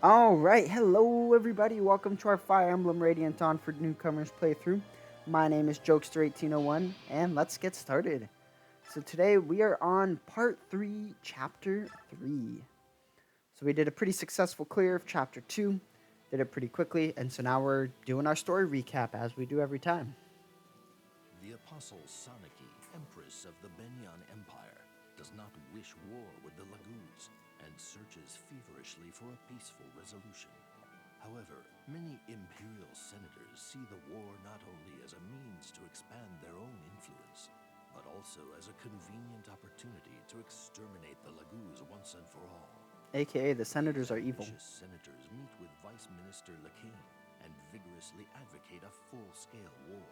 Alright, hello everybody, welcome to our Fire Emblem Radiant Dawn for Newcomers playthrough. My name is Jokester1801, and let's get started. So today we are on Part 3, Chapter 3. So we did a pretty successful clear of Chapter 2, did it pretty quickly, and so now we're doing our story recap as we do every time. The Apostle Saniki, Empress of the Benyan Empire, does not wish war with the Lagoons and searches feverishly for a peaceful resolution. However, many imperial senators see the war not only as a means to expand their own influence, but also as a convenient opportunity to exterminate the Lagoons once and for all. AKA the senators are evil. Ambitious senators meet with Vice Minister Lacane and vigorously advocate a full-scale war.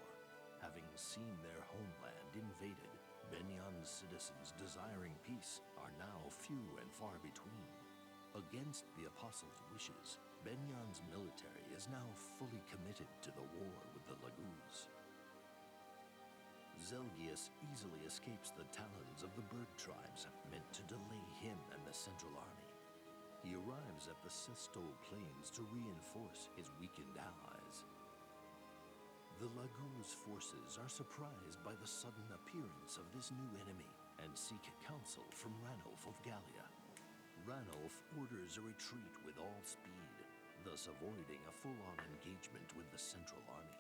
Having seen their homeland invaded, Benyan's citizens desiring peace are now few and far between. Against the Apostle's wishes, Benyan's military is now fully committed to the war with the Lagoons. Zelgius easily escapes the talons of the bird tribes meant to delay him and the Central Army. He arrives at the Sestol Plains to reinforce his weakened allies. The Lagoon's forces are surprised by the sudden appearance of this new enemy and seek counsel from Ranulf of Gallia. Ranulf orders a retreat with all speed, thus avoiding a full-on engagement with the Central Army.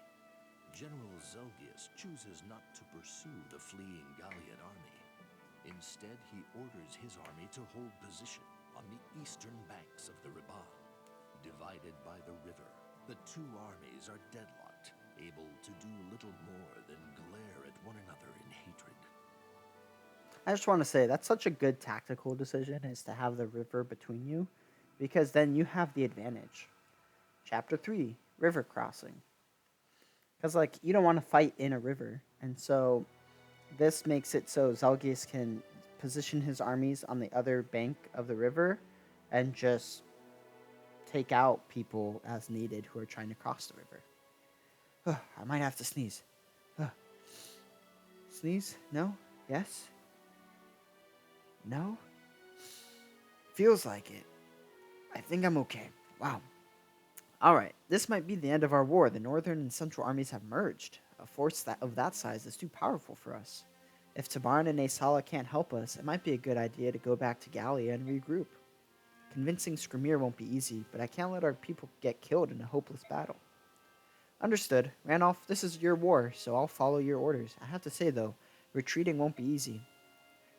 General Zelgius chooses not to pursue the fleeing Gallian army. Instead, he orders his army to hold position on the eastern banks of the Riba. Divided by the river, the two armies are deadlocked, able to do little more than glare at one another in hatred. I just want to say that's such a good tactical decision is to have the river between you, because then you have the advantage. Chapter 3, River Crossing. Because, you don't want to fight in a river. And so this makes it so Zelgius can position his armies on the other bank of the river and just take out people as needed who are trying to cross the river. I might have to sneeze. Sneeze? No? Yes? No? Feels like it. I think I'm okay. Wow. Alright, this might be the end of our war. The northern and central armies have merged. A force of that size is too powerful for us. If Tabarn and Aesala can't help us, it might be a good idea to go back to Gallia and regroup. Convincing Skrimir won't be easy, but I can't let our people get killed in a hopeless battle. Understood. Ranulf, this is your war, so I'll follow your orders. I have to say, though, retreating won't be easy.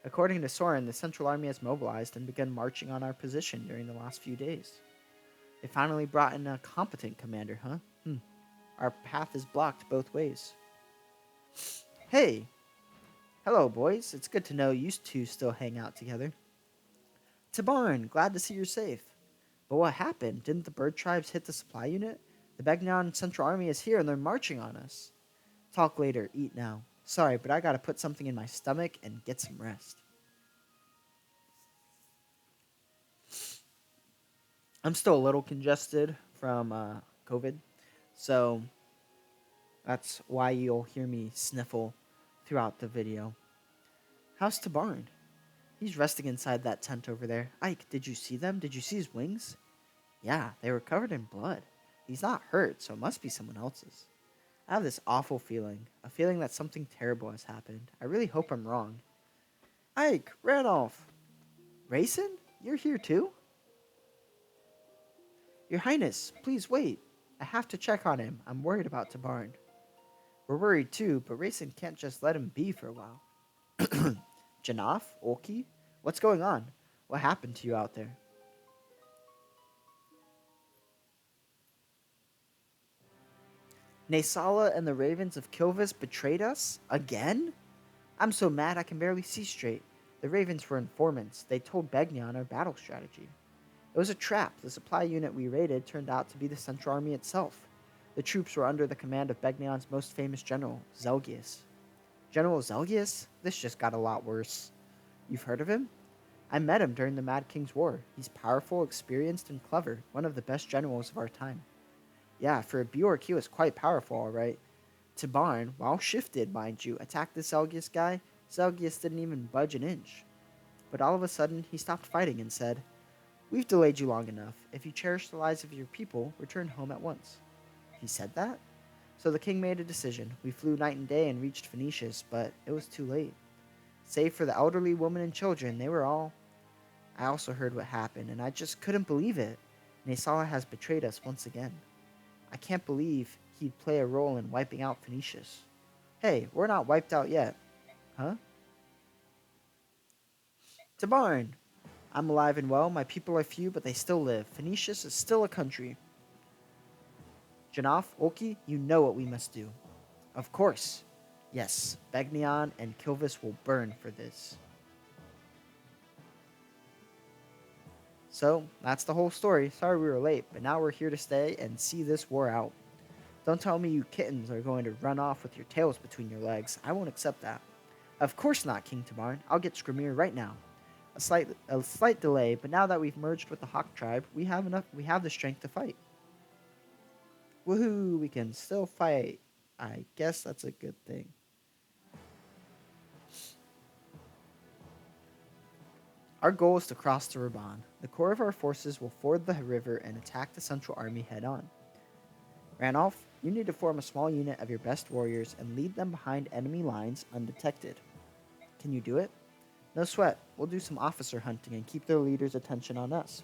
According to Soren, the Central Army has mobilized and begun marching on our position during the last few days. They finally brought in a competent commander, huh? Our path is blocked both ways. Hey! Hello, boys. It's good to know you two still hang out together. Tabarn, glad to see you're safe. But what happened? Didn't the bird tribes hit the supply unit? The Begnon Central Army is here and they're marching on us. Talk later, eat now. Sorry, but I gotta put something in my stomach and get some rest. I'm still a little congested from COVID, so that's why you'll hear me sniffle throughout the video. How's Tabarn? He's resting inside that tent over there. Ike, did you see them? Did you see his wings? Yeah, they were covered in blood. He's not hurt, so it must be someone else's. I have this awful feeling, a feeling that something terrible has happened. I really hope I'm wrong. Ike, Ranulf! Rayson? You're here too? Your Highness, please wait. I have to check on him. I'm worried about Tabarn. We're worried too, but Rayson can't just let him be for a while. Janaf? Olki? What's going on? What happened to you out there? Naesala and the Ravens of Kilvis betrayed us? Again? I'm so mad I can barely see straight. The Ravens were informants. They told Begnion our battle strategy. It was a trap. The supply unit we raided turned out to be the Central Army itself. The troops were under the command of Begnion's most famous general, Zelgius. General Zelgius? This just got a lot worse. You've heard of him? I met him during the Mad King's War. He's powerful, experienced, and clever, one of the best generals of our time. Yeah, for a Bjork, he was quite powerful, alright. Tabarn, while shifted, mind you, attacked the Zelgius guy. Zelgius didn't even budge an inch. But all of a sudden, he stopped fighting and said, We've delayed you long enough. If you cherish the lives of your people, return home at once. He said that? So the king made a decision. We flew night and day and reached Phoenicius, but it was too late. Save for the elderly women and children, they were all. I also heard what happened, and I just couldn't believe it. Nesala has betrayed us once again. I can't believe he'd play a role in wiping out Phoenicius. Hey, we're not wiped out yet. Huh? Tabarn! I'm alive and well. My people are few, but they still live. Phoenicius is still a country. Janaf, Olki, you know what we must do. Of course. Yes, Begnion and Kilvis will burn for this. So, that's the whole story. Sorry we were late, but now we're here to stay and see this war out. Don't tell me you kittens are going to run off with your tails between your legs. I won't accept that. Of course not, King Tabarn. I'll get Scrimir right now. A slight delay, but now that we've merged with the Hawk tribe, we have the strength to fight. Woohoo, we can still fight. I guess that's a good thing. Our goal is to cross the Raban. The core of our forces will ford the river and attack the Central Army head on. Ranulf, you need to form a small unit of your best warriors and lead them behind enemy lines undetected. Can you do it? No sweat. We'll do some officer hunting and keep their leaders' attention on us.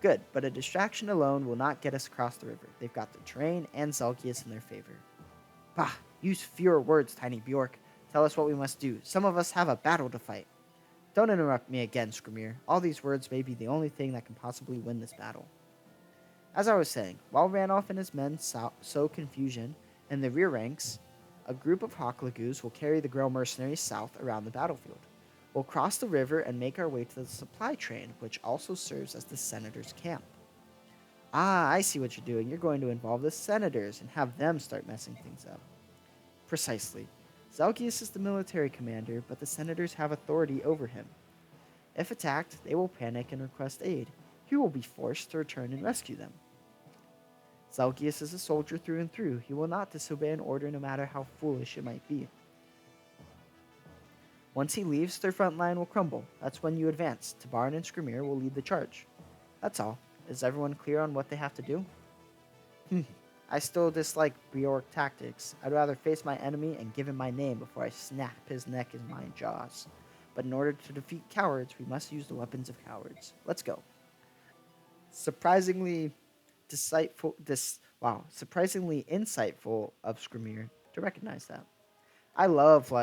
Good, but a distraction alone will not get us across the river. They've got the terrain and Zelgius in their favor. Bah, use fewer words, Tiny Bjork. Tell us what we must do. Some of us have a battle to fight. Don't interrupt me again, Scrimir. All these words may be the only thing that can possibly win this battle. As I was saying, while Ranulf and his men sow confusion in the rear ranks, a group of Hawklagoos will carry the Grail mercenaries south around the battlefield. We'll cross the river and make our way to the supply train, which also serves as the Senator's camp. Ah, I see what you're doing. You're going to involve the Senators and have them start messing things up. Precisely. Zelgius is the military commander, but the Senators have authority over him. If attacked, they will panic and request aid. He will be forced to return and rescue them. Zelgius is a soldier through and through. He will not disobey an order no matter how foolish it might be. Once he leaves, their front line will crumble. That's when you advance. Tabarn and Scrimir will lead the charge. That's all. Is everyone clear on what they have to do? I still dislike Bjork tactics. I'd rather face my enemy and give him my name before I snap his neck in my jaws. But in order to defeat cowards, we must use the weapons of cowards. Let's go. Surprisingly surprisingly insightful of Scrimir to recognize that. I love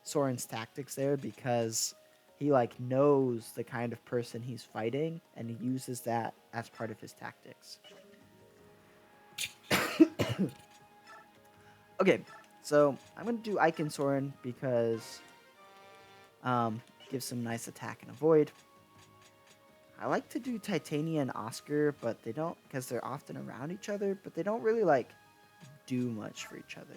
Soren's tactics there because he knows the kind of person he's fighting and he uses that as part of his tactics. Okay, so I'm gonna do Ike and Soren because gives some nice attack and avoid. I like to do Titania and Oscar, but they don't because they're often around each other, but they don't really do much for each other.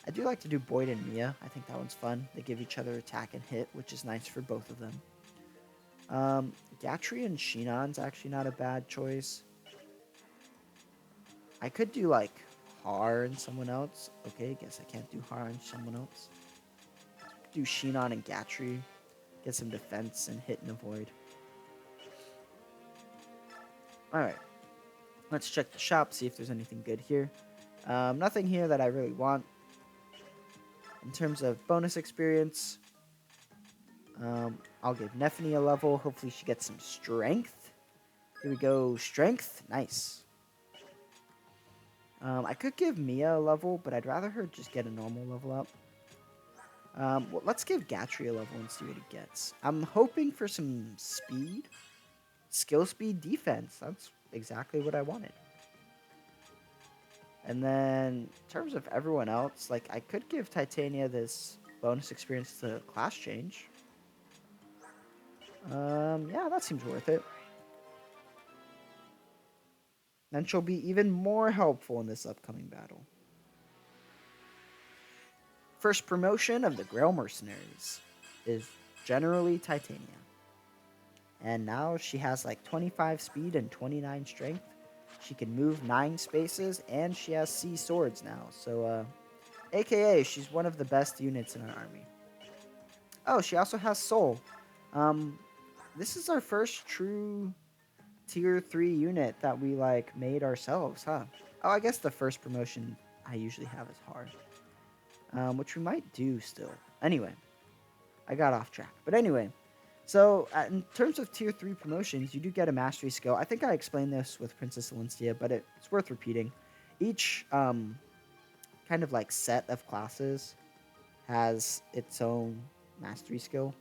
I do like to do Boyd and Mia. I think that one's fun. They give each other attack and hit, which is nice for both of them. Gatry and Shinon's actually not a bad choice. I could do Har and someone else. Okay, guess I can't do Har and someone else. Do Shinon and Gatry. Get some defense and hit and avoid. Alright. Let's check the shop, see if there's anything good here. Nothing here that I really want. In terms of bonus experience, I'll give Nephany a level. Hopefully she gets some strength. Here we go. Strength. Nice. I could give Mia a level, but I'd rather her just get a normal level up. Well, let's give Gatry a level and see what he gets. I'm hoping for some speed. Skill speed defense. That's exactly what I wanted. And then, in terms of everyone else, I could give Titania this bonus experience to class change. Yeah, that seems worth it. Then she'll be even more helpful in this upcoming battle. First promotion of the Grail Mercenaries is generally Titania. And now she has 25 speed and 29 strength. She can move 9 spaces, and she has sea swords now. So, AKA, she's one of the best units in our army. Oh, she also has soul. this is our first true tier 3 unit that we like made ourselves, huh? Oh, I guess the first promotion I usually have is hard, which we might do still. Anyway, I got off track. But anyway, so in terms of tier 3 promotions, you do get a mastery skill. I think I explained this with Princess Valencia, but it's worth repeating. Each kind of like set of classes has its own mastery skill.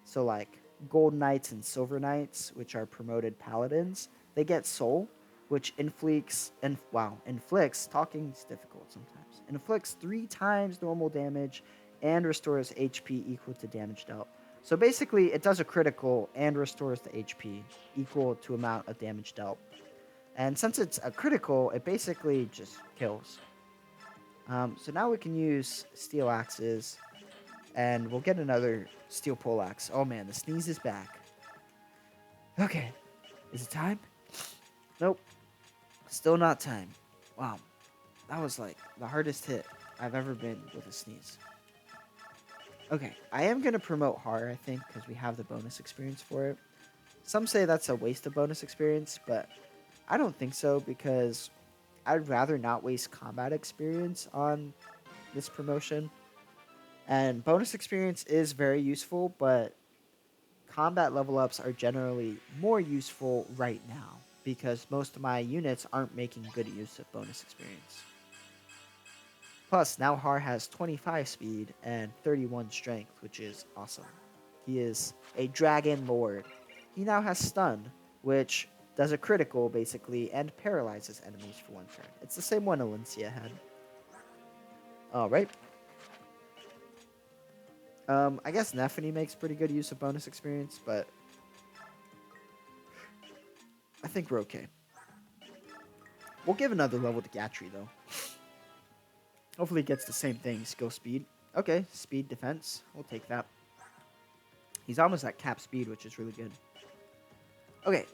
So like gold knights and silver knights, which are promoted paladins, they get soul, which inflicts talking's difficult sometimes. Inflicts 3 times normal damage and restores HP equal to damage dealt. So basically it does a critical and restores the HP equal to amount of damage dealt. And since it's a critical, it basically just kills. So now we can use steel axes, and we'll get another steel pole axe. Oh man, the sneeze is back. Okay, is it time? Nope, still not time. Wow, that was like the hardest hit I've ever been with a sneeze. Okay, I am going to promote horror, I think, because we have the bonus experience for it. Some say that's a waste of bonus experience, but I don't think so because I'd rather not waste combat experience on this promotion. And bonus experience is very useful, but combat level ups are generally more useful right now because most of my units aren't making good use of bonus experience. Plus, now Har has 25 speed and 31 strength, which is awesome. He is a dragon lord. He now has stun, which does a critical basically and paralyzes enemies for 1 turn. It's the same one Alencia had. Alright. I guess Nephany makes pretty good use of bonus experience, but I think we're okay. We'll give another level to Gatry, though. Hopefully he gets the same thing, skill speed. Okay, speed defense. We'll take that. He's almost at cap speed, which is really good. Okay,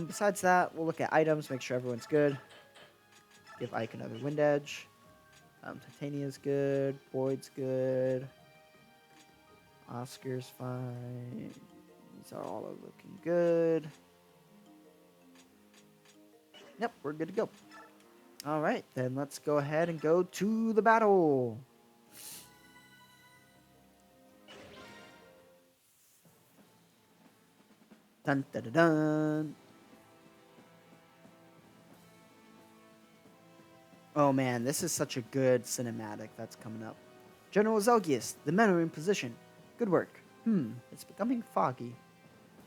besides that, we'll look at items, make sure everyone's good. Give Ike another wind edge. Titania's good. Boyd's good. Oscar's fine. These are all looking good. Yep, we're good to go. Alright, then let's go ahead and go to the battle. Dun dun dun dun. Oh man, this is such a good cinematic that's coming up. General Zelgius, the men are in position. Good work. It's becoming foggy.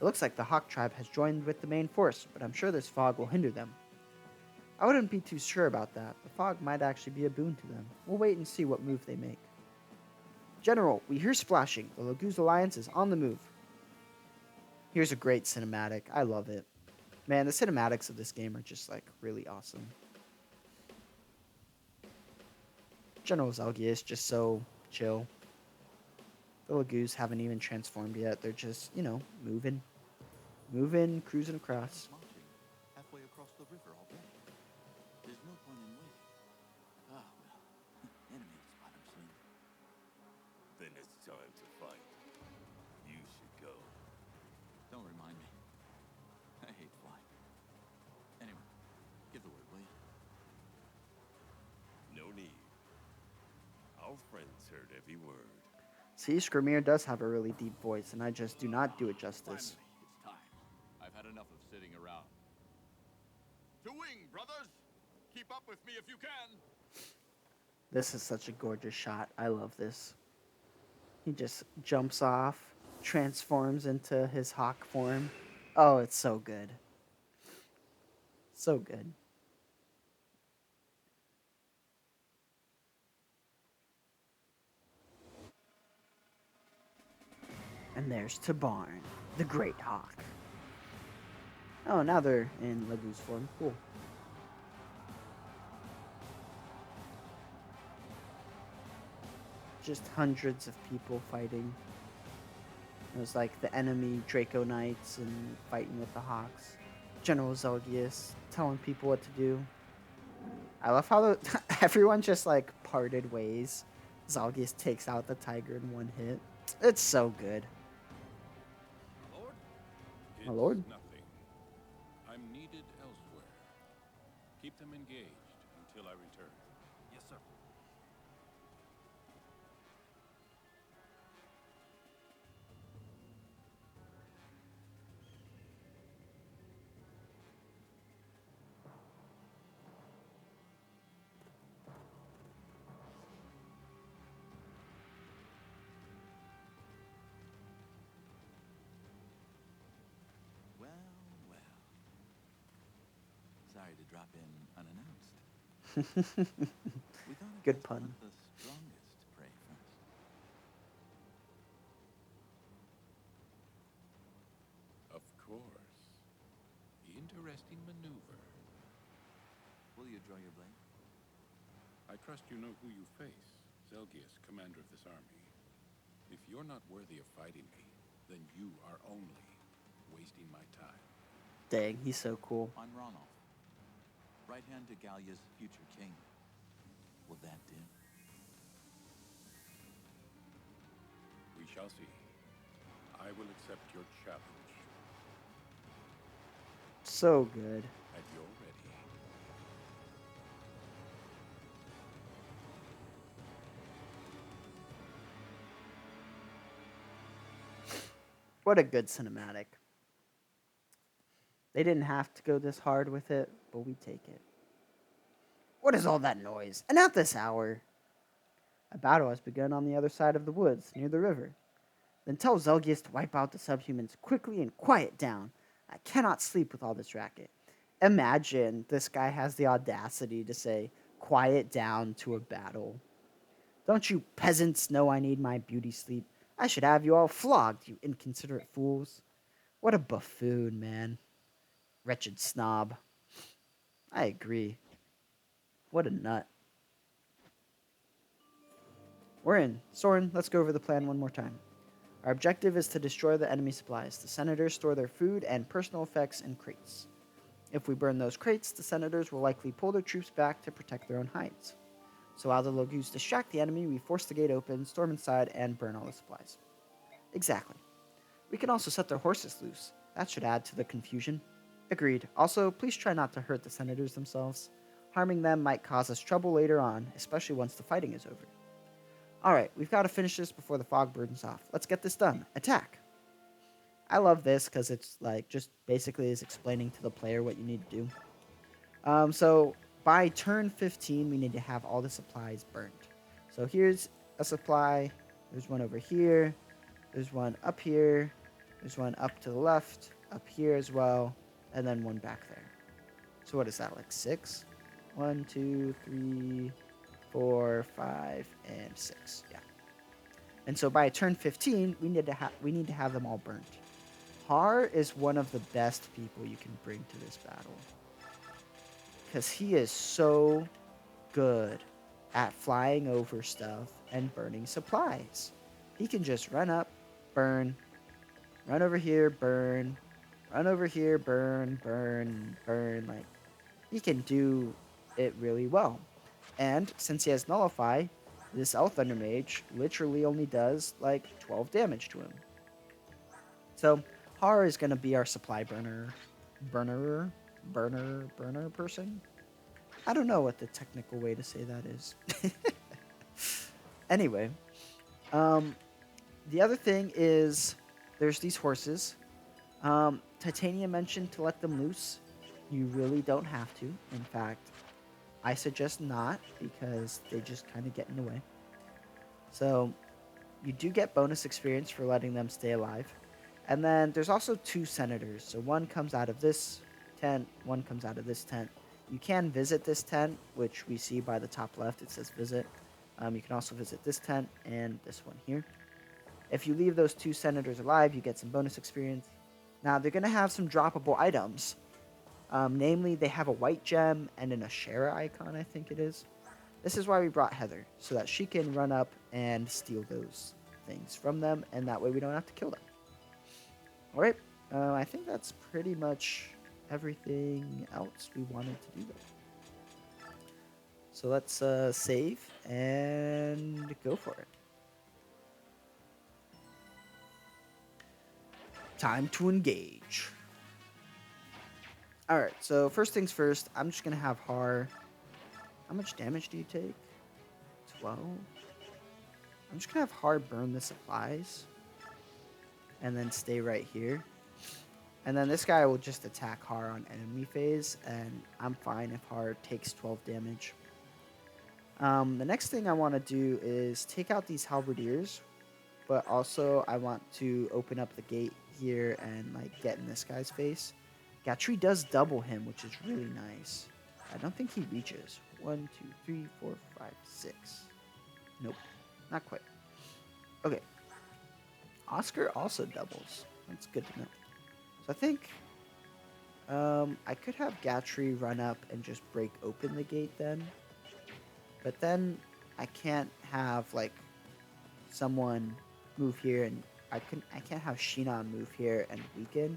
It looks like the Hawk tribe has joined with the main force, but I'm sure this fog will hinder them. I wouldn't be too sure about that. The fog might actually be a boon to them. We'll wait and see what move they make. General, we hear splashing. The Laguz Alliance is on the move. Here's a great cinematic. I love it. Man, the cinematics of this game are just like really awesome. General Zelgius just so chill. The Laguz haven't even transformed yet. They're just, moving, cruising across. Marching halfway across the river already. There's no point in waiting. Ah, well, enemy spot him soon. Then it's time to fight. You should go. Don't remind me. I hate flying. Anyway, give the word, will you? No need. Our friends heard every word. See, Skrimir does have a really deep voice, and I just do not do it justice. Finally, it's time. I've had enough of sitting around. To wing, brothers! Keep up with me if you can! This is such a gorgeous shot. I love this. He just jumps off, transforms into his hawk form. Oh, it's so good. So good. And there's Tabarn, the Great Hawk. Oh, now they're in Laguz form. Cool. Just hundreds of people fighting. It was like the enemy Draco Knights and fighting with the Hawks. General Zelgius telling people what to do. I love how everyone just like parted ways. Zelgius takes out the tiger in 1 hit. It's so good. Lord? My It's lord. nothing. I'm needed elsewhere. Keep them engaged until I return. Yes, sir. Well, well. Sorry to drop in unannounced. We thought I'd Good best pun. let the strongest pray first. Of course. Interesting maneuver. Will you draw your blade? I trust you know who you face. Zelgius, commander of this army. If you're not worthy of fighting me, then you are only wasting my time. Dang, he's so cool. I'm Ronolf, right hand to Gallia's future king. Will that do? We shall see. I will accept your challenge. So good. At your ready. What a good cinematic. They didn't have to go this hard with it, but we take it. What is all that noise? And at this hour? A battle has begun on the other side of the woods, near the river. Then tell Zelgius to wipe out the subhumans quickly and quiet down. I cannot sleep with all this racket. Imagine this guy has the audacity to say, quiet down to a battle. Don't you peasants know I need my beauty sleep? I should have you all flogged, you inconsiderate fools. What a buffoon, man. Wretched snob. I agree. What a nut. We're in. Soren, let's go over the plan one more time. Our objective is to destroy the enemy supplies. The senators store their food and personal effects in crates. If we burn those crates, the senators will likely pull their troops back to protect their own hides. So while the Logus distract the enemy, we force the gate open, storm inside, and burn all the supplies. Exactly. We can also set their horses loose. That should add to the confusion. Agreed. Also, please try not to hurt the senators themselves. Harming them might cause us trouble later on, especially once the fighting is over. Alright, we've got to finish this before the fog burdens off. Let's get this done. Attack! I love this because it's like just basically is explaining to the player what you need to do. So by turn 15, we need to have all the supplies burnt. So here's a supply. There's one over here. There's one up here. There's one up to the left, up here as well, and then one back there. So what is that, like 6? 1, 2, 3, 4, 5, and 6. Yeah. And so by turn 15, we need to have them all burnt. Har is one of the best people you can bring to this battle, because he is so good at flying over stuff and burning supplies. He can just run up, burn, run over here, burn, run over here, burn, burn, burn. Like, he can do it really well. And since he has Nullify, this Elf Thunder Mage literally only does like 12 damage to him. So Har is going to be our supply burner person. I don't know what the technical way to say that is. Anyway, the other thing is there's these horses. Titania mentioned to let them loose. You really don't have to. In fact, I suggest not, because they just kind of get in the way. So you do get bonus experience for letting them stay alive. And then there's also 2 senators. So one comes out of this tent, one comes out of this tent. You can visit this tent, which we see by the top left. It says visit. You can also visit this tent and this one here. If you leave those 2 senators alive, you get some bonus experience. Now, they're going to have some droppable items. Namely, they have a white gem and an Ashera icon, I think it is. This is why we brought Heather, so that she can run up and steal those things from them, and that way we don't have to kill them. Alright, I think that's pretty much everything else we wanted to do there. So let's save and go for it. Time to engage. Alright, so first things first, I'm just going to have Har. How much damage do you take? 12. I'm just going to have Har burn the supplies. And then stay right here. And then this guy will just attack Har on enemy phase. And I'm fine if Har takes 12 damage. The next thing I want to do is take out these halberdiers. But also I want to open up the gate here and like get in this guy's face. Gatri does double him, which is really nice. I don't think he reaches. 1, 2, 3, 4, 5, 6. Nope, not quite. Okay. Oscar also doubles. That's good to know. So I think I could have Gatri run up and just break open the gate then. But then I can't have like someone move here, and I can't have Shinon move here and weaken.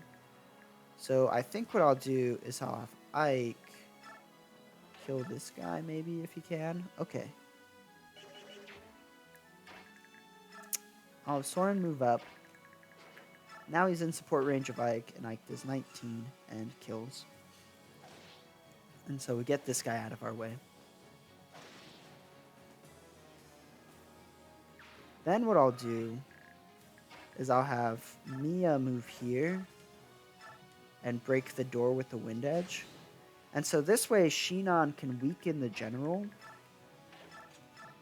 So I think what I'll do is I'll have Ike kill this guy maybe if he can. Okay. I'll have Soren move up. Now he's in support range of Ike, and Ike does 19 and kills. And so we get this guy out of our way. Then what I'll do is I'll have Mia move here and break the door with the wind edge. And so this way Shinon can weaken the general.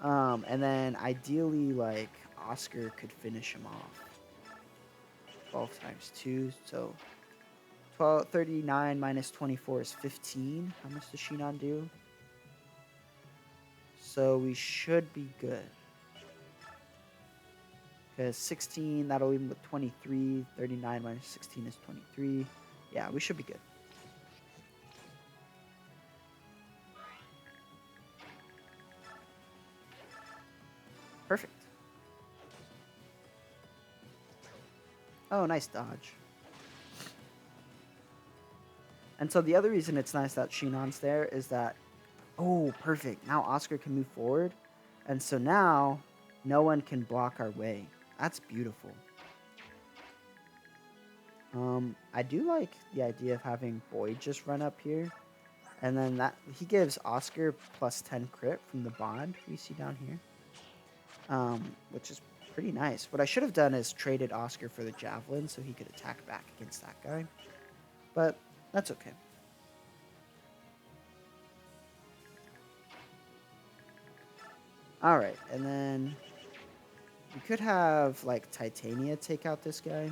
And then ideally like Oscar could finish him off. 12 times 2, so 39 minus 24 is 15. How much does Shinon do? So we should be good. Because 16, that'll leave him with 23. 39 minus 16 is 23. Yeah, we should be good. Perfect. Oh, nice dodge. And so the other reason it's nice that Shinon's there is that... Oh, perfect. Now Oscar can move forward. And so now no one can block our way. That's beautiful. I do like the idea of having Boyd just run up here. And then that he gives Oscar plus 10 crit from the bond we see down here. Which is pretty nice. What I should have done is traded Oscar for the javelin so he could attack back against that guy. But that's okay. Alright, and then we could have like Titania take out this guy.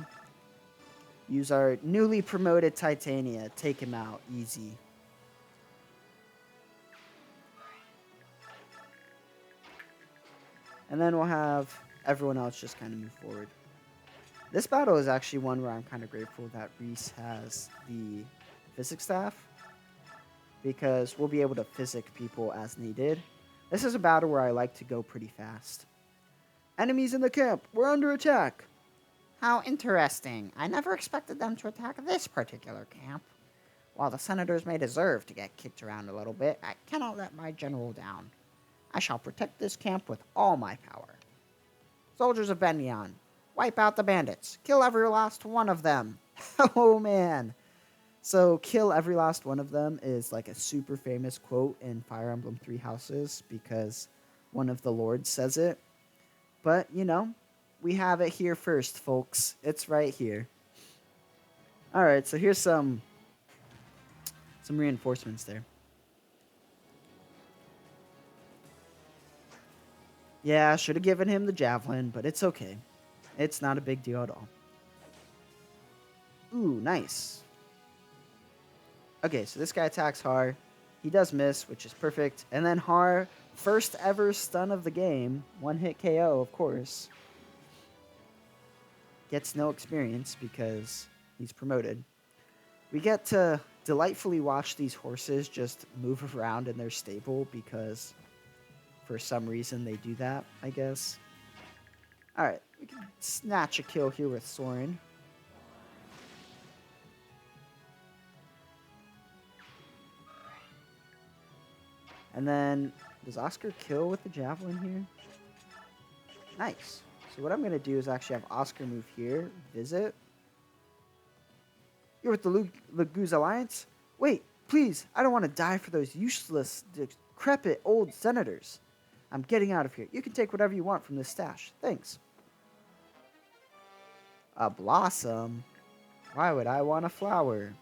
Use our newly promoted Titania. Take him out. Easy. And then we'll have everyone else just kind of move forward. This battle is actually one where I'm kind of grateful that Reese has the physics staff, because we'll be able to physic people as needed. This is a battle where I like to go pretty fast. Enemies in the camp! We're under attack! How interesting. I never expected them to attack this particular camp. While the senators may deserve to get kicked around a little bit, I cannot let my general down. I shall protect this camp with all my power. Soldiers of Benyon, wipe out the bandits. Kill every last one of them. Oh, man. So, kill every last one of them is like a super famous quote in Fire Emblem Three Houses because one of the lords says it. But, you know, we have it here first, folks. It's right here. Alright, so here's some reinforcements there. Yeah, I should have given him the javelin, but it's okay. It's not a big deal at all. Ooh, nice. Okay, so this guy attacks Har. He does miss, which is perfect. And then Har, first ever stun of the game. One hit KO, of course. Gets no experience because he's promoted. We get to delightfully watch these horses just move around in their stable because for some reason they do that, I guess. Alright, we can snatch a kill here with Soren. And then, does Oscar kill with the javelin here? Nice. So what I'm going to do is actually have Oscar move here, visit. You're with the Laguz Alliance? Wait, please, I don't want to die for those useless, decrepit old senators. I'm getting out of here. You can take whatever you want from this stash. Thanks. A blossom? Why would I want a flower?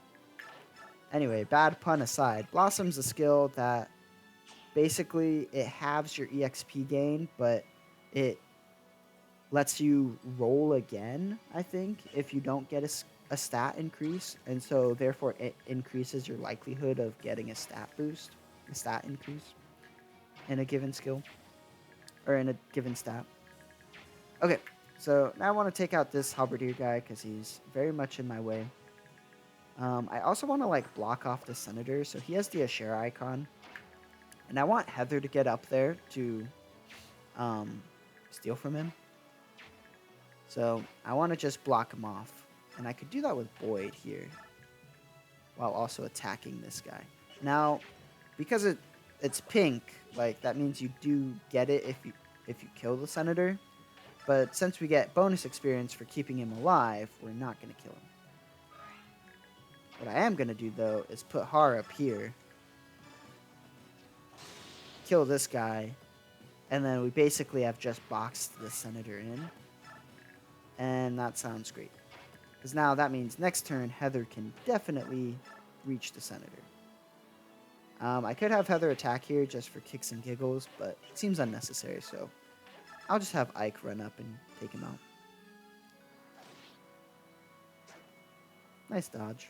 Anyway, bad pun aside, Blossom's a skill that basically it halves your EXP gain, but it lets you roll again, I think, if you don't get a stat increase. And so, therefore, it increases your likelihood of getting a stat boost, a stat increase in a given skill, or in a given stat. Okay, so now I want to take out this halberdier guy because he's very much in my way. I also want to like block off the senator, so he has the Ashera icon, and I want Heather to get up there to steal from him. So I want to just block him off, and I could do that with Boyd here, while also attacking this guy. Now, because it's pink, like that means you do get it if you kill the senator, but since we get bonus experience for keeping him alive, we're not going to kill him. What I am going to do, though, is put Har up here, kill this guy, and then we basically have just boxed the senator in. And that sounds great. Because now that means next turn, Heather can definitely reach the senator. I could have Heather attack here just for kicks and giggles, but it seems unnecessary, so I'll just have Ike run up and take him out. Nice dodge.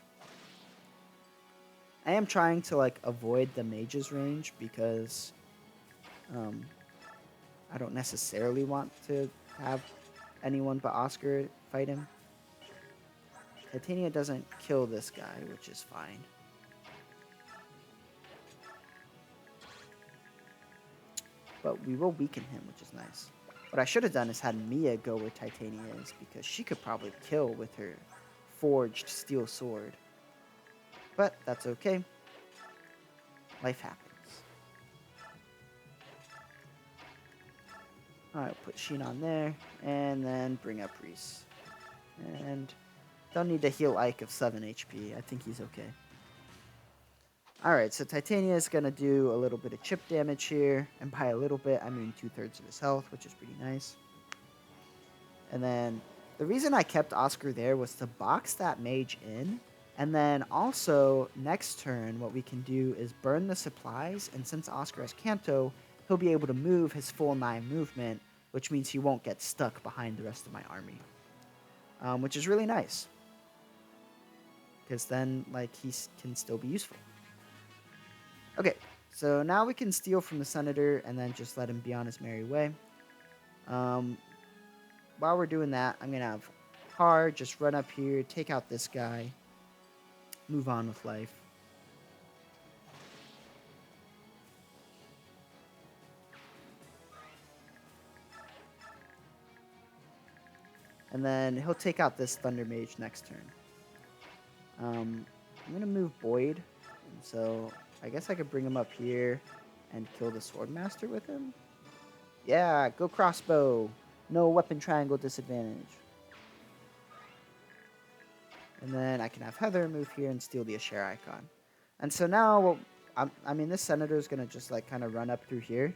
I am trying to like avoid the mage's range because I don't necessarily want to have anyone but Oscar fight him. Titania doesn't kill this guy, which is fine. But we will weaken him, which is nice. What I should have done is had Mia go where Titania is, because she could probably kill with her forged steel sword. But that's okay. Life happens. Alright, put Sheen on there, and then bring up Reese. And don't need to heal Ike of 7 HP. I think he's okay. Alright, so Titania is going to do a little bit of chip damage here. And by a little bit, I mean 2/3 of his health, which is pretty nice. And then the reason I kept Oscar there was to box that mage in. And then also, next turn, what we can do is burn the supplies. And since Oscar has Canto, he'll be able to move his full 9 movement, which means he won't get stuck behind the rest of my army. Which is really nice. Because then, like, he can still be useful. Okay, so now we can steal from the senator and then just let him be on his merry way. While we're doing that, I'm going to have Har just run up here, take out this guy, move on with life. And then he'll take out this Thunder Mage next turn. I'm going to move Boyd. And so I guess I could bring him up here and kill the Swordmaster with him. Yeah, go crossbow. No weapon triangle disadvantage. And then I can have Heather move here and steal the Ashera icon. And so now, I mean, this senator is going to just like kind of run up through here.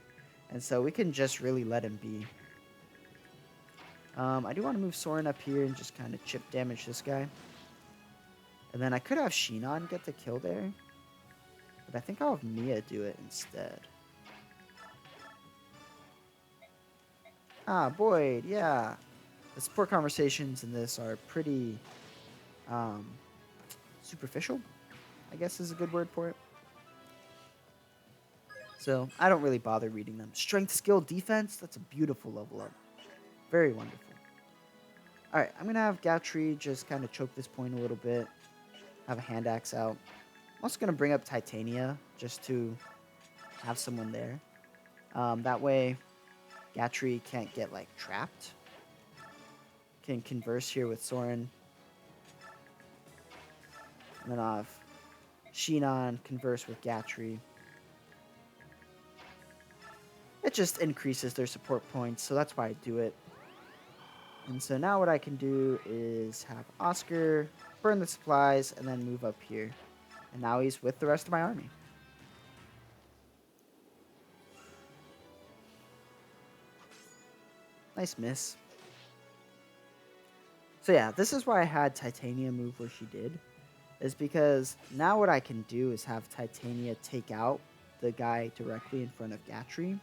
And so we can just really let him be. I do want to move Soren up here and just kind of chip damage this guy. And then I could have Shinon get the kill there. But I think I'll have Mia do it instead. Ah, Boyd, yeah. The support conversations in this are pretty superficial, I guess is a good word for it. So I don't really bother reading them. Strength, skill, defense, that's a beautiful level up. Very wonderful. Alright, I'm going to have Gatry just kind of choke this point a little bit. Have a hand axe out. I'm also going to bring up Titania just to have someone there. That way, Gatry can't get, like, trapped. Can converse here with Soren. And then I'll have Shinon converse with Gatry. It just increases their support points, so that's why I do it. And so now what I can do is have Oscar burn the supplies and then move up here And now he's with the rest of my army. Nice miss. So yeah, this is why I had Titania move where she did. Is because now what I can do is have Titania take out the guy directly in front of Gatry.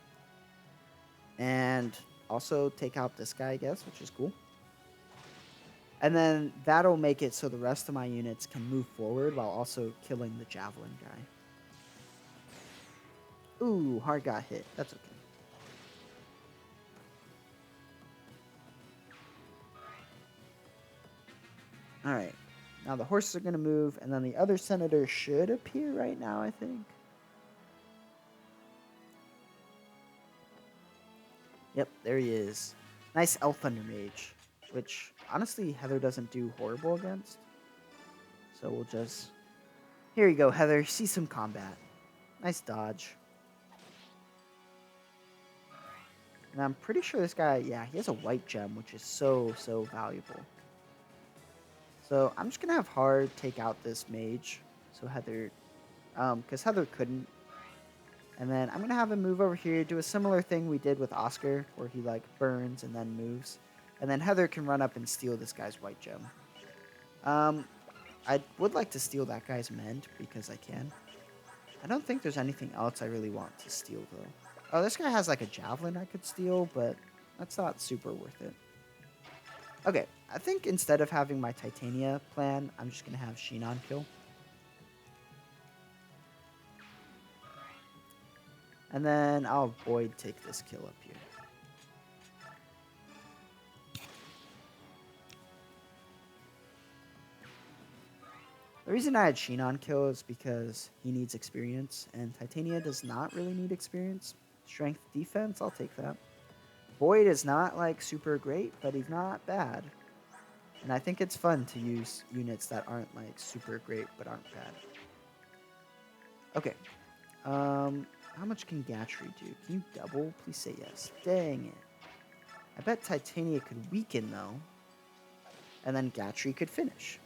And also take out this guy, I guess, which is cool. And then that'll make it so the rest of my units can move forward while also killing the Javelin guy. Ooh, hard got hit. That's okay. Alright. Now the horses are going to move, and then the other senator should appear right now, I think. Yep, there he is. Nice Elf Thunder Mage, which honestly Heather doesn't do horrible against. So we'll just... Here you go, Heather. See some combat. Nice dodge. And I'm pretty sure this guy, yeah, he has a white gem, which is so valuable. So I'm just going to have Hard take out this mage. So Heather, because Heather couldn't. And then I'm going to have him move over here, do a similar thing we did with Oscar, where he like burns and then moves. And then Heather can run up and steal this guy's white gem. I would like to steal that guy's mend because I can. I don't think there's anything else I really want to steal though. Oh, this guy has like a javelin I could steal, but that's not super worth it. Okay, I think instead of having my Titania plan, I'm just going to have Shinon kill. And then I'll Void take this kill up here. The reason I had Shinon kill is because he needs experience, and Titania does not really need experience. Strength defense, I'll take that. Void is not like super great, but he's not bad. And I think it's fun to use units that aren't like super great, but aren't bad. Okay. How much can Gatry do? Can you double? Please say yes. Dang it. I bet Titania could weaken though. And then Gatry could finish.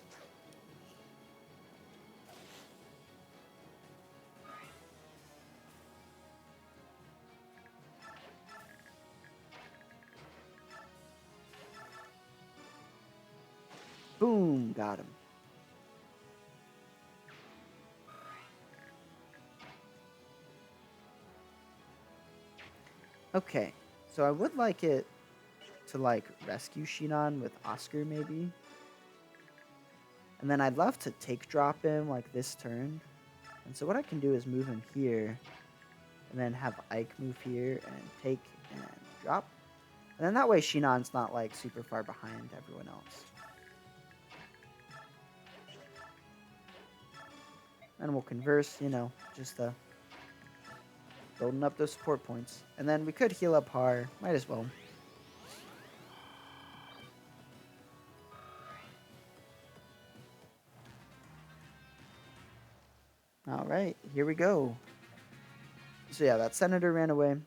Boom, got him. Okay, so I would like it to like rescue Shinon with Oscar maybe. And then I'd love to take drop him like this turn. And so what I can do is move him here. And then have Ike move here and take and drop. And then that way Shinon's not like super far behind everyone else. And we'll converse, you know, just building up those support points. And then we could heal up Har. Might as well. Alright, here we go. So yeah, that senator ran away.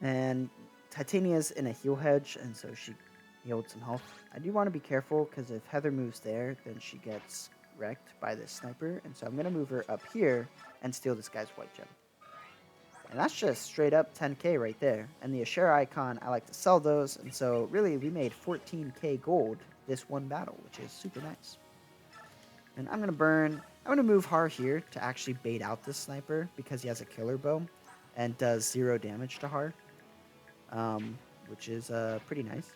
And Titania's in a heal hedge, and so she healed some health. I do want to be careful, because if Heather moves there, then she gets wrecked by this sniper. And so I'm going to move her up here and steal this guy's white gem. And that's just straight up 10k right there. And the Ashera icon, I like to sell those. And so really, we made 14k gold this one battle, which is super nice. And I'm going to move Har here to actually bait out this sniper because he has a killer bow and does 0 damage to Har. Which is pretty nice.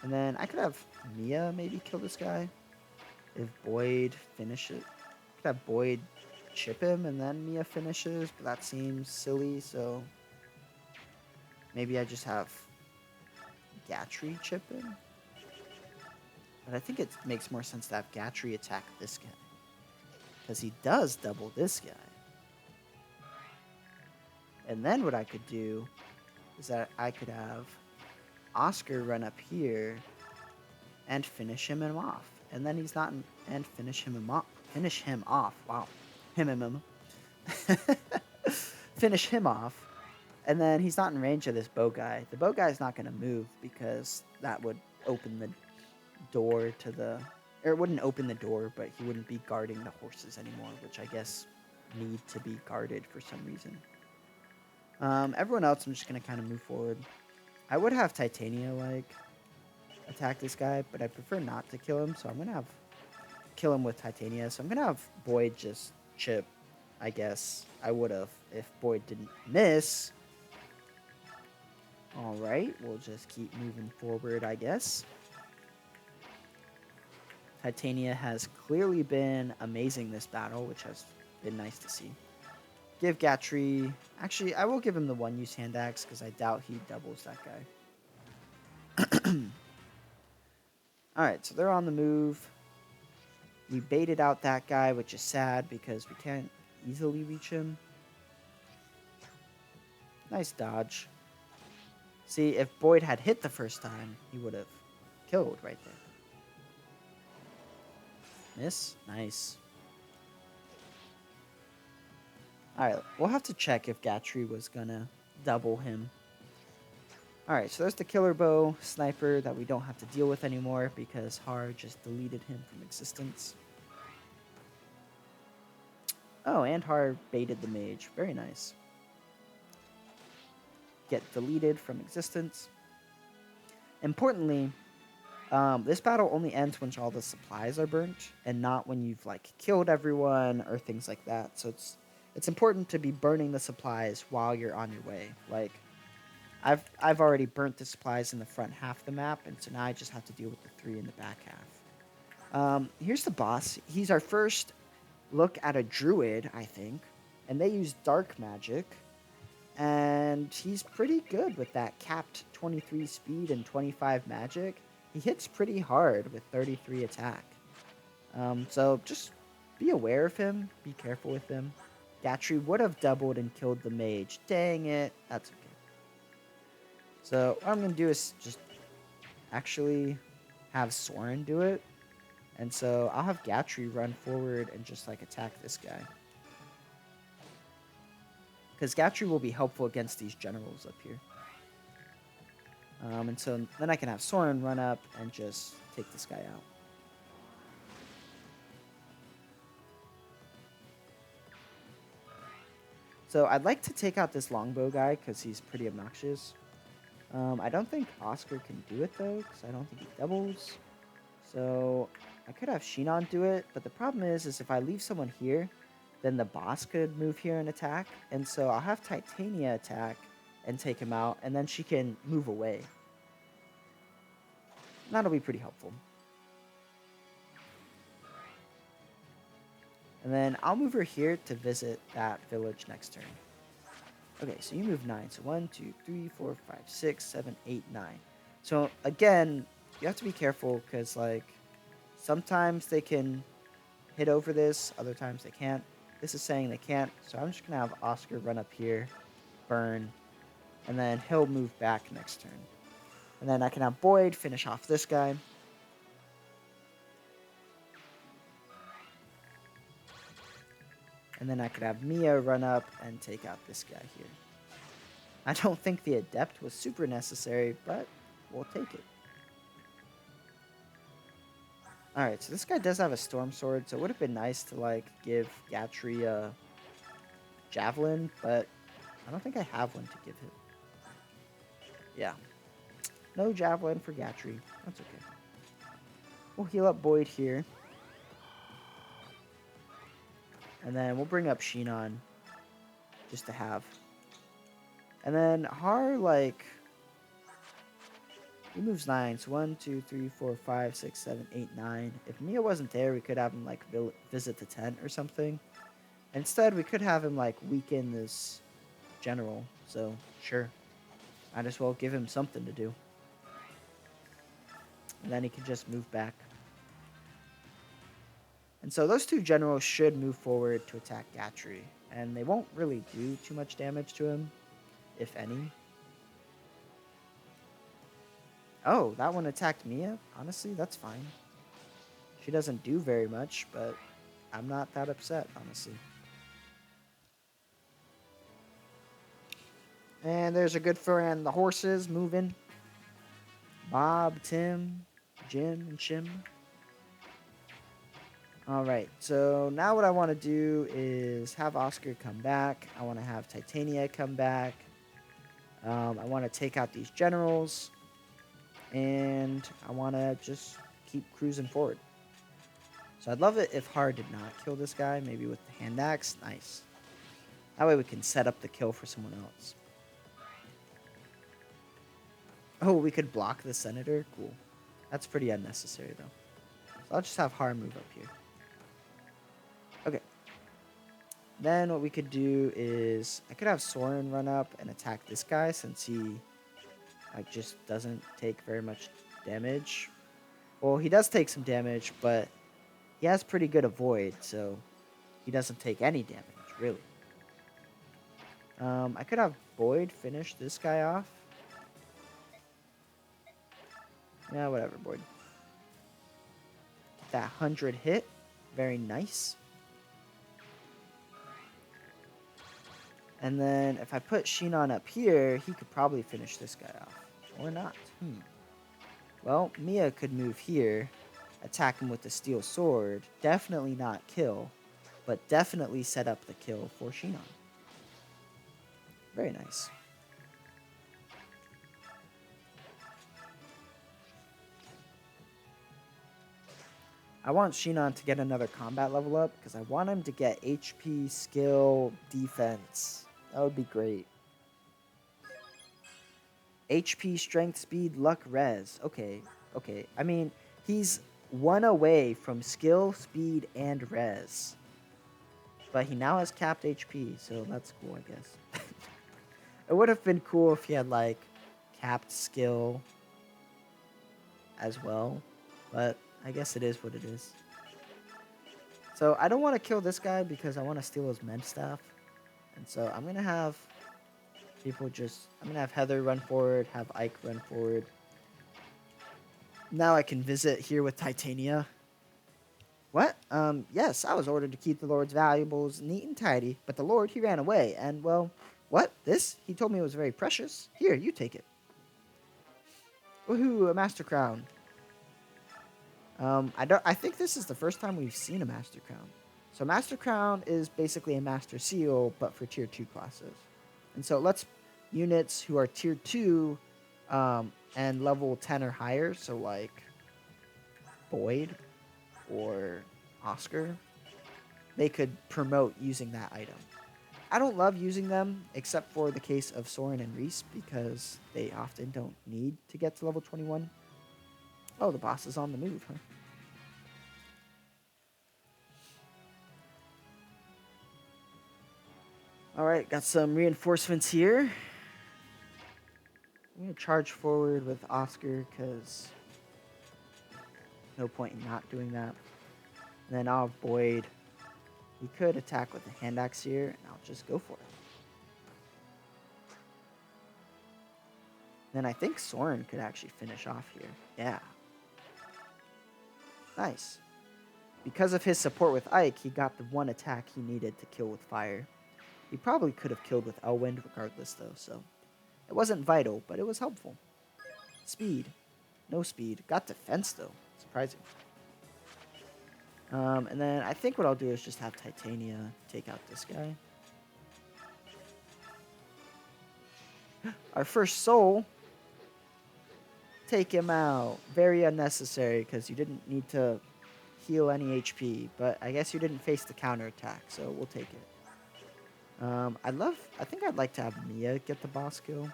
And then I could have Mia maybe kill this guy if Boyd finishes. I could have Boyd chip him and then Mia finishes, but that seems silly, so maybe I just have Gatry chip him. But I think it makes more sense to have Gatry attack this guy, because he does double this guy. And then what I could do is that I could have Oscar run up here and finish him off. And then he's not and finish him off. Finish him off. Wow. Him. Finish him off. And then he's not in range of this bow guy. The bow guy's not going to move because that would open the door to the... Or it wouldn't open the door, but he wouldn't be guarding the horses anymore, which I guess need to be guarded for some reason. Everyone else, I'm just going to kind of move forward. I would have Titania, like, attack this guy, but I prefer not to kill him, so I'm going to kill him with Titania. So I'm going to have Boyd just chip, I guess. I would have if Boyd didn't miss. Alright, we'll just keep moving forward, I guess. Titania has clearly been amazing this battle, which has been nice to see. Give Gatry... Actually, I will give him the one-use hand axe, because I doubt he doubles that guy. Alright, so they're on the move. We baited out that guy, which is sad, because we can't easily reach him. Nice dodge. See, if Boyd had hit the first time, he would have killed right there. Miss? Nice. Alright, we'll have to check if Gatry was gonna double him. Alright, so there's the killer bow sniper that we don't have to deal with anymore because Har just deleted him from existence. Oh, and Har baited the mage. Very nice. Get deleted from existence. Importantly, this battle only ends when all the supplies are burnt, and not when you've like killed everyone or things like that. So it's important to be burning the supplies while you're on your way. Like, I've already burnt the supplies in the front half of the map, and so now I just have to deal with the 3 in the back half. Here's the boss. He's our first look at a druid, I think, and they use dark magic. And he's pretty good with that capped 23 speed and 25 magic. He hits pretty hard with 33 attack. So just be aware of him. Be careful with him. Gatry would have doubled and killed the mage. Dang it. That's okay. So what I'm going to do is just actually have Soren do it. And so I'll have Gatry run forward and just like attack this guy. Because Gatry will be helpful against these generals up here. And so then I can have Soren run up and just take this guy out. So I'd like to take out this longbow guy because he's pretty obnoxious. I don't think Oscar can do it though, because I don't think he doubles. So I could have Shinon do it, but the problem is if I leave someone here, then the boss could move here and attack. And so I'll have Titania attack and take him out, and then she can move away. That'll be pretty helpful. And then I'll move her here to visit that village next turn. Okay, so you move 9. So 1, 2, 3, 4, 5, 6, 7, 8, 9. So again, you have to be careful because like sometimes they can hit over this, other times they can't. This is saying they can't, so I'm just going to have Oscar run up here, burn, and then he'll move back next turn. And then I can have Boyd finish off this guy. And then I could have Mia run up and take out this guy here. I don't think the Adept was super necessary, but we'll take it. Alright, so this guy does have a Storm Sword, so it would have been nice to, like, give Gatry a Javelin, but I don't think I have one to give him. Yeah. No Javelin for Gatry. That's okay. We'll heal up Boyd here. And then we'll bring up Shinon just to have. And then Har, like... He moves 9. So 1, 2, 3, 4, 5, 6, 7, 8, 9. If Mia wasn't there, we could have him, like, visit the tent or something. Instead, we could have him, like, weaken this general. So, sure. Might as well give him something to do. And then he can just move back. And so those two generals should move forward to attack Gatry. And they won't really do too much damage to him, if any. Oh, that one attacked Mia? Honestly, that's fine. She doesn't do very much, but I'm not that upset, honestly. And there's a good friend. The horses moving. Bob, Tim, Jim, and Shim. Alright, so now what I want to do is have Oscar come back. I want to have Titania come back. I want to take out these generals. And I want to just keep cruising forward. So I'd love it if Har did not kill this guy. Maybe with the hand axe. Nice. That way we can set up the kill for someone else. Oh, we could block the senator? Cool. That's pretty unnecessary, though. So I'll just have Har move up here. Okay. Then what we could do is... I could have Soren run up and attack this guy since he just doesn't take very much damage. Well, he does take some damage, but he has pretty good avoid, so he doesn't take any damage, really. I could have Boyd finish this guy off. Yeah, whatever, Boyd. Get that 100 hit. Very nice. And then if I put Shinon up here, he could probably finish this guy off. Or not. Well, Mia could move here, attack him with the steel sword. Definitely not kill, but definitely set up the kill for Shinon. Very nice. I want Shinon to get another combat level up because I want him to get HP, skill, defense. That would be great. HP, strength, speed, luck, res. Okay. I mean, he's one away from skill, speed, and res. But he now has capped HP, so that's cool, I guess. It would have been cool if he had, like, capped skill as well. But I guess it is what it is. So I don't want to kill this guy because I want to steal his med staff. And so I'm going to have people just... I'm going to have Heather run forward, have Ike run forward. Now I can visit here with Titania. What? Yes, I was ordered to keep the Lord's valuables neat and tidy, but the Lord, he ran away, and, well, what? This? He told me it was very precious. Here, you take it. Woohoo, a Master Crown. I think this is the first time we've seen a Master Crown. So Master Crown is basically a Master Seal, but for Tier 2 classes. And so it lets units who are Tier 2 and level 10 or higher, so like Boyd or Oscar, they could promote using that item. I don't love using them, except for the case of Soren and Reese, because they often don't need to get to level 21. Oh, the boss is on the move, huh? Alright, got some reinforcements here. I'm going to charge forward with Oscar, because no point in not doing that. And then I'll have Boyd. He could attack with the hand axe here, and I'll just go for it. Then I think Soren could actually finish off here. Yeah. Nice. Because of his support with Ike, he got the one attack he needed to kill with fire. He probably could have killed with Elwind regardless, though, so... It wasn't vital, but it was helpful. Speed. No speed. Got defense, though. Surprising. And then I think what I'll do is just have Titania take out this guy. Our first soul. Take him out. Very unnecessary, because you didn't need to heal any HP. But I guess you didn't face the counterattack, so we'll take it. I think I'd like to have Mia get the boss kill.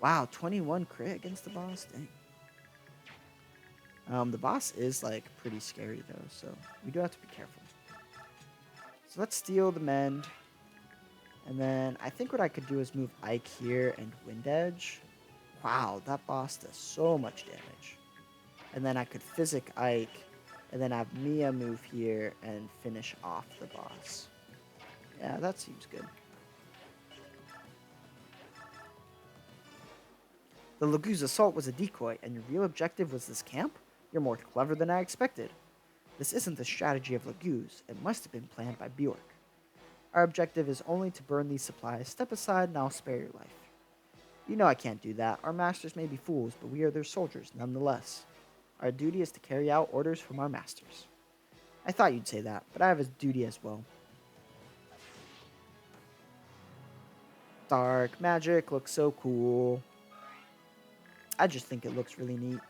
Wow, 21 crit against the boss? Dang. The boss is, like, pretty scary, though, so we do have to be careful. So let's steal the mend. And then I think what I could do is move Ike here and Wind Edge. Wow, that boss does so much damage. And then I could physic Ike, and then have Mia move here and finish off the boss. Yeah, that seems good. The Laguz assault was a decoy, and your real objective was this camp? You're more clever than I expected. This isn't the strategy of Laguz. It must have been planned by Bjork. Our objective is only to burn these supplies. Step aside and I'll spare your life. You know I can't do that. Our masters may be fools, but we are their soldiers nonetheless. Our duty is to carry out orders from our masters. I thought you'd say that, but I have a duty as well. Dark magic looks so cool. I just think it looks really neat.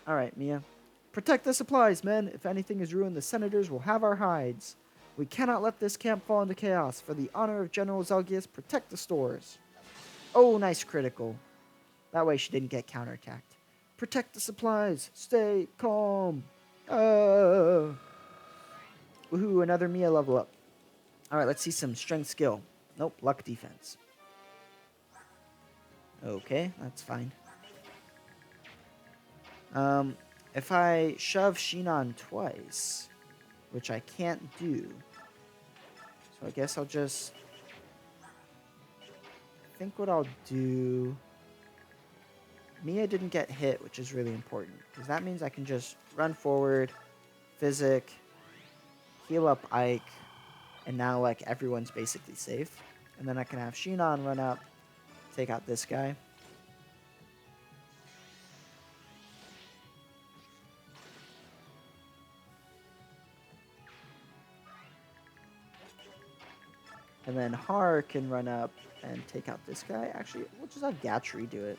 Alright, Mia. Protect the supplies, men. If anything is ruined, the senators will have our hides. We cannot let this camp fall into chaos. For the honor of General Zelgius, protect the stores. Oh, nice critical. That way she didn't get counterattacked. Protect the supplies. Stay calm. Woohoo, another Mia level up. Alright, let's see some strength skill. Nope, luck defense. Okay, that's fine. If I shove Shinon twice, which I can't do, so I guess I'll just... I think what I'll do... Mia didn't get hit, which is really important, because that means I can just run forward, physic, heal up Ike, and now, like, everyone's basically safe. And then I can have Shinon run up, take out this guy. And then Har can run up and take out this guy. Actually, we'll just have Gatry do it.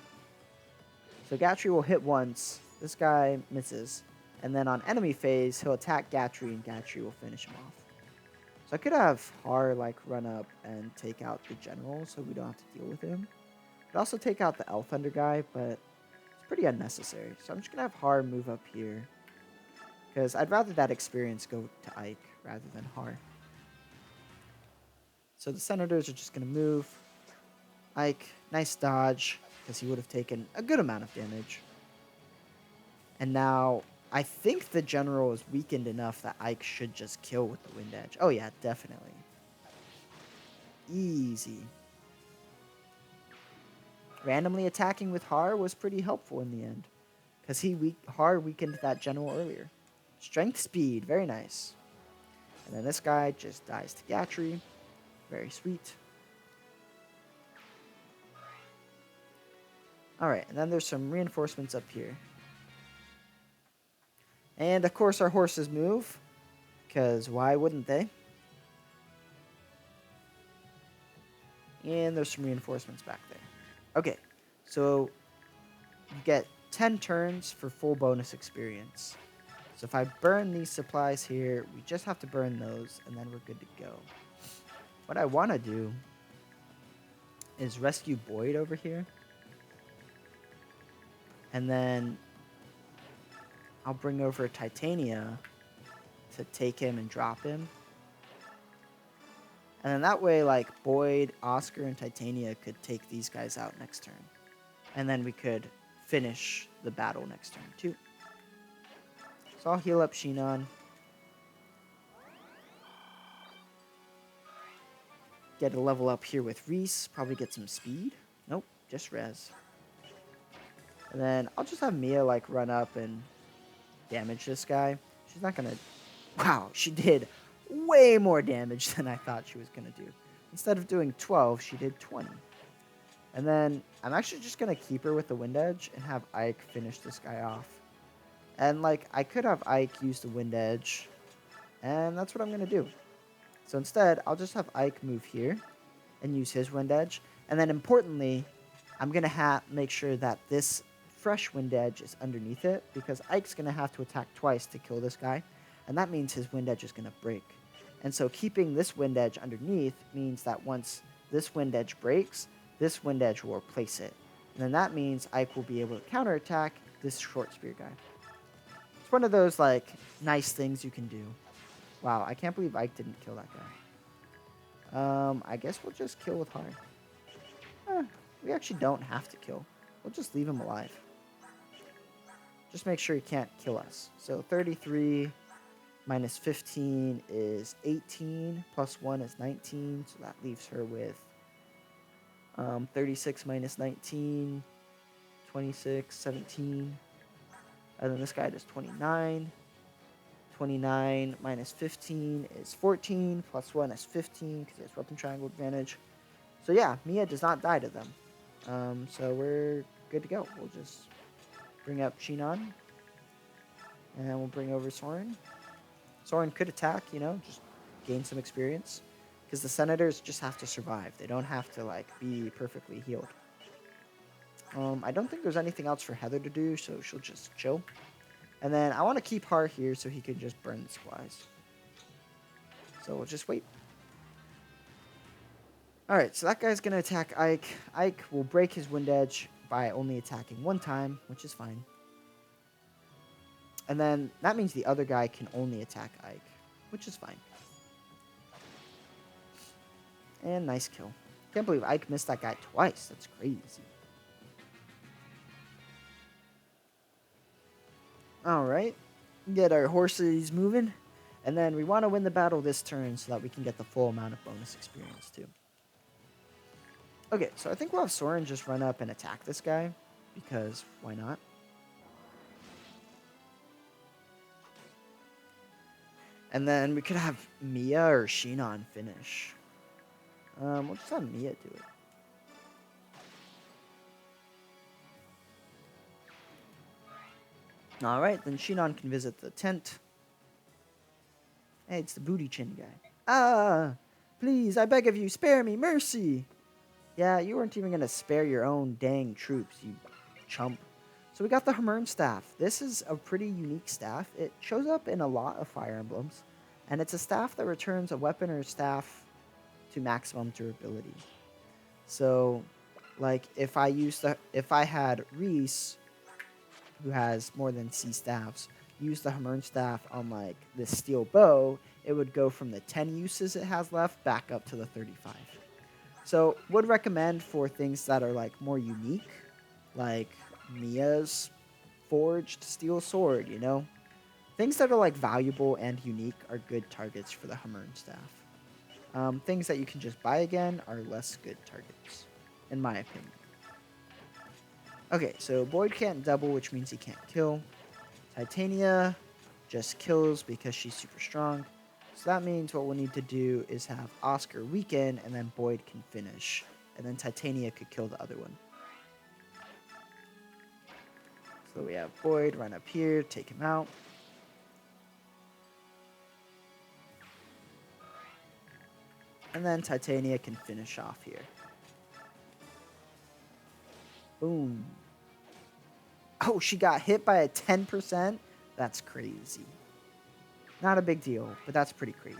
So Gatry will hit once. This guy misses. And then on enemy phase, he'll attack Gatry, and Gatry will finish him off. So I could have Har, like, run up and take out the general so we don't have to deal with him. Could also take out the Elf Thunder guy, but it's pretty unnecessary. So I'm just going to have Har move up here. Because I'd rather that experience go to Ike rather than Har. So the senators are just going to move. Ike, nice dodge, because he would have taken a good amount of damage. And now, I think the general is weakened enough that Ike should just kill with the Wind Edge. Oh yeah, definitely. Easy. Randomly attacking with Har was pretty helpful in the end, because Har weakened that general earlier. Strength speed, very nice. And then this guy just dies to Gatry. Very sweet. Alright, and then there's some reinforcements up here. And of course our horses move, because why wouldn't they? And there's some reinforcements back there. Okay, so you get 10 turns for full bonus experience. So if I burn these supplies here, we just have to burn those, and then we're good to go. What I want to do is rescue Boyd over here. And then I'll bring over Titania to take him and drop him. And then that way, like, Boyd, Oscar, and Titania could take these guys out next turn. And then we could finish the battle next turn, too. So I'll heal up Shinon. Get a level up here with Reese. Probably get some speed. Nope, just res. And then I'll just have Mia, like, run up and damage this guy. She's not gonna... Wow, she did way more damage than I thought she was gonna do. Instead of doing 12, she did 20. And then I'm actually just gonna keep her with the Wind Edge and have Ike finish this guy off. And, like, I could have Ike use the Wind Edge, and that's what I'm gonna do. So instead, I'll just have Ike move here and use his Wind Edge. And then importantly, I'm going to make sure that this fresh Wind Edge is underneath it, because Ike's going to have to attack twice to kill this guy. And that means his Wind Edge is going to break. And so keeping this Wind Edge underneath means that once this Wind Edge breaks, this Wind Edge will replace it. And then that means Ike will be able to counterattack this short spear guy. It's one of those, like, nice things you can do. Wow, I can't believe Ike didn't kill that guy. I guess we'll just kill with Har. We actually don't have to kill. We'll just leave him alive. Just make sure he can't kill us. So 33 minus 15 is 18, plus 1 is 19, so that leaves her with 36 minus 19, 26, 17. And then this guy does 29. 29 minus 15 is 14. Plus 1 is 15 because he has weapon triangle advantage. So yeah, Mia does not die to them. So we're good to go. We'll just bring up Shinon. And we'll bring over Soren. Soren could attack, just gain some experience. Because the Senators just have to survive. They don't have to, be perfectly healed. I don't think there's anything else for Heather to do, so she'll just chill. And then I want to keep Har here so he can just burn the supplies. So we'll just wait. Alright, so that guy's going to attack Ike. Ike will break his wind edge by only attacking one time, which is fine. And then that means the other guy can only attack Ike, which is fine. And nice kill. Can't believe Ike missed that guy twice. That's crazy. Alright. Get our horses moving. And then we want to win the battle this turn so that we can get the full amount of bonus experience too. Okay, so I think we'll have Soren just run up and attack this guy. Because why not? And then we could have Mia or Shinon finish. We'll just have Mia do it. Alright, then Shinon can visit the tent. Hey, it's the booty chin guy. Ah! Please, I beg of you, spare me, mercy! Yeah, you weren't even going to spare your own dang troops, you chump. So we got the Hamern staff. This is a pretty unique staff. It shows up in a lot of Fire Emblems. And it's a staff that returns a weapon or staff to maximum durability. So, if I had Reese, who has more than C staffs, use the Hamern staff on this steel bow, it would go from the 10 uses it has left back up to the 35. So would recommend for things that are more unique, like Mia's forged steel sword, Things that are valuable and unique are good targets for the Hamern staff. Things that you can just buy again are less good targets, in my opinion. Okay, so Boyd can't double, which means he can't kill. Titania just kills because she's super strong. So that means what we'll need to do is have Oscar weaken, and then Boyd can finish. And then Titania could kill the other one. So we have Boyd run up here, take him out. And then Titania can finish off here. Boom. Oh, she got hit by a 10%? That's crazy. Not a big deal, but that's pretty crazy.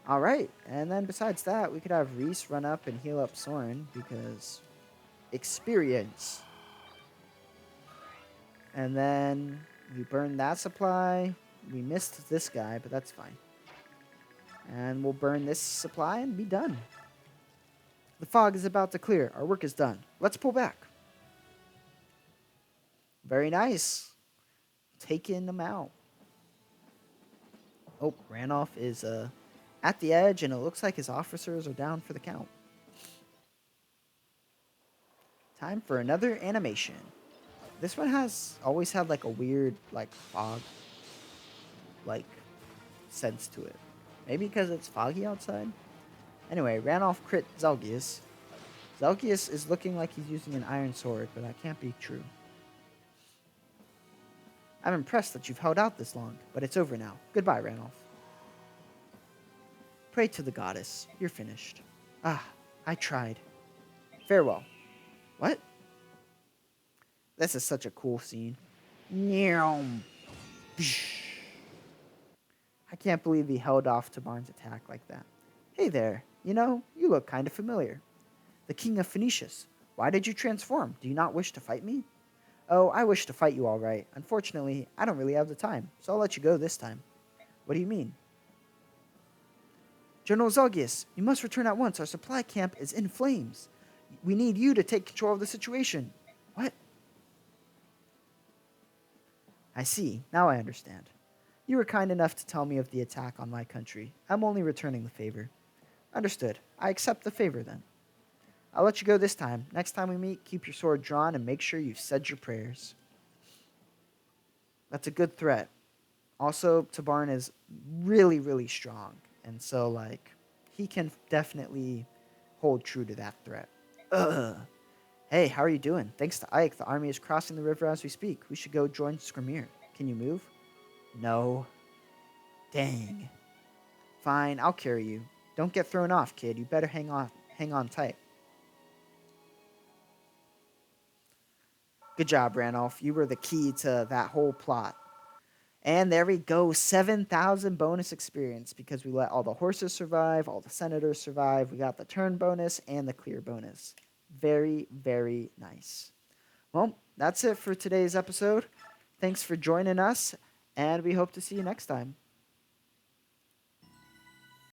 Alright, and then besides that, we could have Reese run up and heal up Soren, because experience. And then we burn that supply. We missed this guy, but that's fine. And we'll burn this supply and be done. The fog is about to clear. Our work is done. Let's pull back. Very nice. Taking them out. Oh, Ranoff is at the edge, and it looks like his officers are down for the count. Time for another animation. This one has always had a weird fog sense to it. Maybe because it's foggy outside? Anyway, Ranoff crit Zelgius. Zelgius is looking like he's using an iron sword, but that can't be true. I'm impressed that you've held out this long, but it's over now. Goodbye, Ranoff. Pray to the goddess. You're finished. Ah, I tried. Farewell. What? This is such a cool scene. I can't believe he held off Tabarn's attack like that. Hey there, you look kind of familiar. The King of Phoenicius. Why did you transform? Do you not wish to fight me? Oh, I wish to fight you all right. Unfortunately, I don't really have the time, so I'll let you go this time. What do you mean? General Zelgius, you must return at once. Our supply camp is in flames. We need you to take control of the situation. What? I see. Now I understand. You were kind enough to tell me of the attack on my country. I'm only returning the favor. Understood. I accept the favor then. I'll let you go this time. Next time we meet, keep your sword drawn and make sure you've said your prayers. That's a good threat. Also, Tabarn is really, really strong. And so, like, he can definitely hold true to that threat. Ugh. Hey, how are you doing? Thanks to Ike, the army is crossing the river as we speak. We should go join Skrimir. Can you move? No. Dang. Fine, I'll carry you. Don't get thrown off, kid. You better hang on tight. Good job, Ranulph. You were the key to that whole plot. And there we go, 7,000 bonus experience because we let all the horses survive, all the senators survive. We got the turn bonus and the clear bonus. Very, very nice. Well, that's it for today's episode. Thanks for joining us, and we hope to see you next time.